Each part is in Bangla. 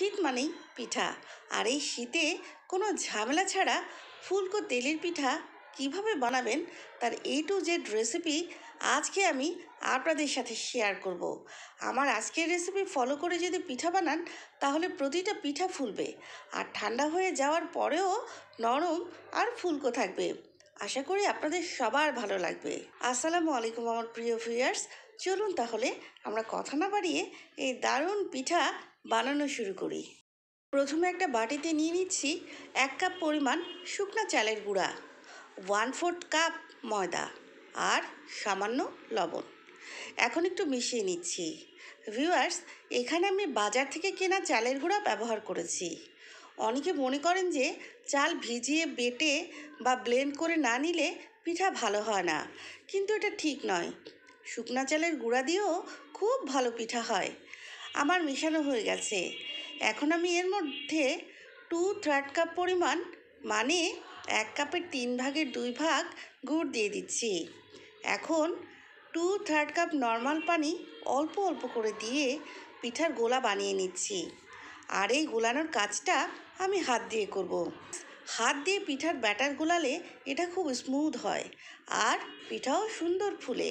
শীত মানেই পিঠা, আর এই শীতে কোনো ঝামেলা ছাড়া ফুলকো তেলের পিঠা কিভাবে বানাবেন তার A to Z রেসিপি আজকে আমি আপনাদের সাথে শেয়ার করব। আমার আজকের রেসিপি ফলো করে যদি পিঠা বানান তাহলে প্রতিটা পিঠা ফুলবে, আর ঠান্ডা হয়ে যাওয়ার পরেও নরম আর ফুলকো থাকবে। আশা করি আপনাদের সবার ভালো লাগবে। আসসালামু আলাইকুম আমার প্রিয় ভিউয়ার্স, চলুন তাহলে আমরা কথা না বাড়িয়ে এই দারুণ পিঠা বানানো শুরু করি। প্রথমে একটা বাটিতে নিয়ে নিচ্ছি 1 কাপ পরিমাণ শুকনা চালের গুঁড়া, 1/4 কাপ ময়দা আর সামান্য লবণ। এখন একটু মিশিয়ে নিচ্ছি। ভিউয়ার্স, এখানে আমি বাজার থেকে কেনা চালের গুঁড়া ব্যবহার করেছি। অনেকে মনে করেন যে চাল ভিজিয়ে বেটে বা ব্লেন্ড করে না নিলে পিঠা ভালো হয় না, কিন্তু এটা ঠিক নয়। শুকনা চালের গুঁড়া দিয়েও খুব ভালো পিঠা হয়। আমার মেশানো হয়ে গেছে। এখন আমি এর মধ্যে 2/3 কাপ পরিমাণ মানে 1 কাপের 3 ভাগের 2 ভাগ গুড় দিয়ে দিচ্ছি। এখন 2/3 কাপ নর্মাল পানি অল্প অল্প করে দিয়ে পিঠার গোলা বানিয়ে নিচ্ছি। আর এই গোলানোর কাজটা আমি হাত দিয়ে করব। হাত দিয়ে পিঠার ব্যাটার গোলালে এটা খুব স্মুথ হয় আর পিঠাও সুন্দর ফুলে।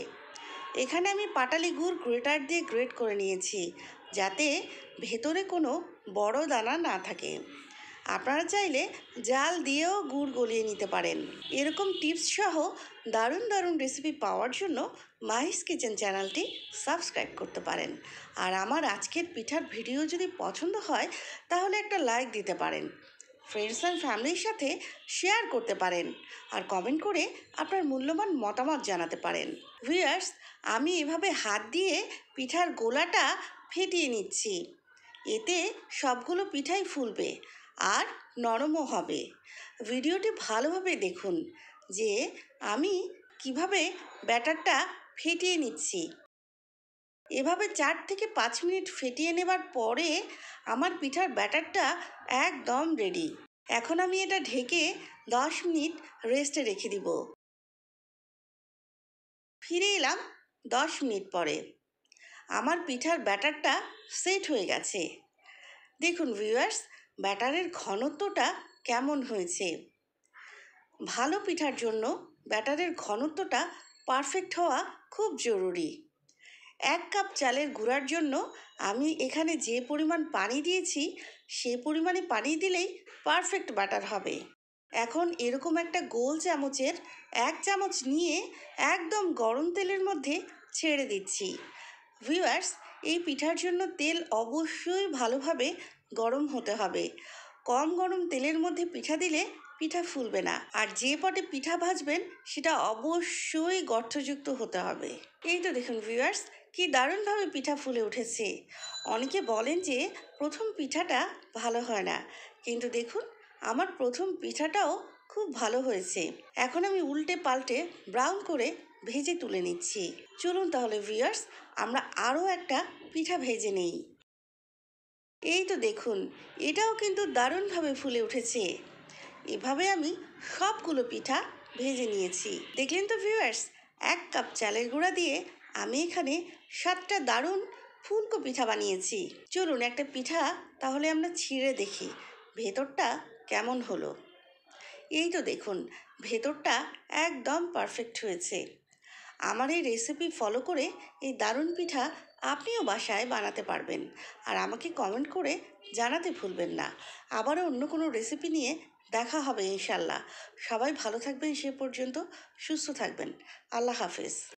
এখানে আমি পাটালি গুড় গ্রেটার দিয়ে গ্রেট করে নিয়েছি, যাতে ভেতরে কোনো বড় দানা না থাকে। আপনারা চাইলে জাল দিয়েও গুড় গলিয়ে নিতে পারেন। এরকম টিপস সহ দারুণ দারুণ রেসিপি পাওয়ার জন্য মাহিস কিচেন চ্যানেলটি সাবস্ক্রাইব করতে পারেন। আর আমার আজকের পিঠার ভিডিও যদি পছন্দ হয় তাহলে একটা লাইক দিতে পারেন, ফ্রেন্ডস অ্যান্ড ফ্যামিলির সাথে শেয়ার করতে পারেন, আর কমেন্ট করে আপনার মূল্যবান মতামত জানাতে পারেন। ভিউয়ার্স, আমি এভাবে হাত দিয়ে পিঠার গোলাটা ফেটিয়ে নিচ্ছি। এতে সবগুলো পিঠাই ফুলবে আর নরমও হবে। ভিডিওটি ভালোভাবে দেখুন যে আমি কিভাবে ব্যাটারটা ফেটিয়ে নিচ্ছি। এভাবে 4 থেকে 5 মিনিট ফেটিয়ে নেবার পরে আমার পিঠার ব্যাটারটা একদম রেডি। এখন আমি এটা ঢেকে 10 মিনিট রেস্টে রেখে দিব। ফিরে এলাম 10 মিনিট পরে। আমার পিঠার ব্যাটারটা সেট হয়ে গেছে। দেখুন ভিউয়ার্স, ব্যাটারের ঘনত্বটা কেমন হয়েছে। ভালো পিঠার জন্য ব্যাটারের ঘনত্বটা পারফেক্ট হওয়া খুব জরুরি। 1 কাপ চালের গুঁড়ার জন্য আমি এখানে যে পরিমাণ পানি দিয়েছি সে পরিমাণে পানি দিলেই পারফেক্ট ব্যাটার হবে। এখন এরকম একটা গোল চামচের 1 চামচ নিয়ে একদম গরম তেলের মধ্যে ছেড়ে দিচ্ছি। ভিউয়ার্স, এই পিঠার জন্য তেল অবশ্যই ভালোভাবে গরম হতে হবে। কম গরম তেলের মধ্যে পিঠা দিলে পিঠা ফুলবে না। আর যে পটে পিঠা ভাজবেন সেটা অবশ্যই গর্তযুক্ত হতে হবে। এই তো দেখুন ভিউয়ার্স, কি দারুণভাবে পিঠা ফুলে উঠেছে। অনেকে বলেন যে প্রথম পিঠাটা ভালো হয় না, কিন্তু দেখুন আমার প্রথম পিঠাটাও খুব ভালো হয়েছে। এখন আমি উল্টে পাল্টে ব্রাউন করে ভেজে তুলে নিচ্ছি। চলুন তাহলে ভিউয়ার্স, আমরা আরও একটা পিঠা ভেজে নেই। এই তো দেখুন, এটাও কিন্তু দারুণভাবে ফুলে উঠেছে। এভাবে আমি সবগুলো পিঠা ভেজে নিয়েছি। দেখলেন তো ভিউয়ার্স, 1 কাপ চালের গুঁড়া দিয়ে আমি এখানে 7টা দারুণ ফুলকো পিঠা বানিয়েছি। চলুন একটা পিঠা তাহলে আমরা ছিঁড়ে দেখি ভেতরটা কেমন হলো। এই তো দেখুন, ভেতরটা একদম পারফেক্ট হয়েছে। আমার এই রেসিপি ফলো করে এই দারুণ পিঠা আপনিও বাসায় বানাতে পারবেন, আর আমাকে কমেন্ট করে জানাতে ভুলবেন না। আবারও অন্য কোনো রেসিপি নিয়ে দেখা হবে ইনশাল্লাহ। সবাই ভালো থাকবেন, সে পর্যন্ত সুস্থ থাকবেন। আল্লাহ হাফেজ।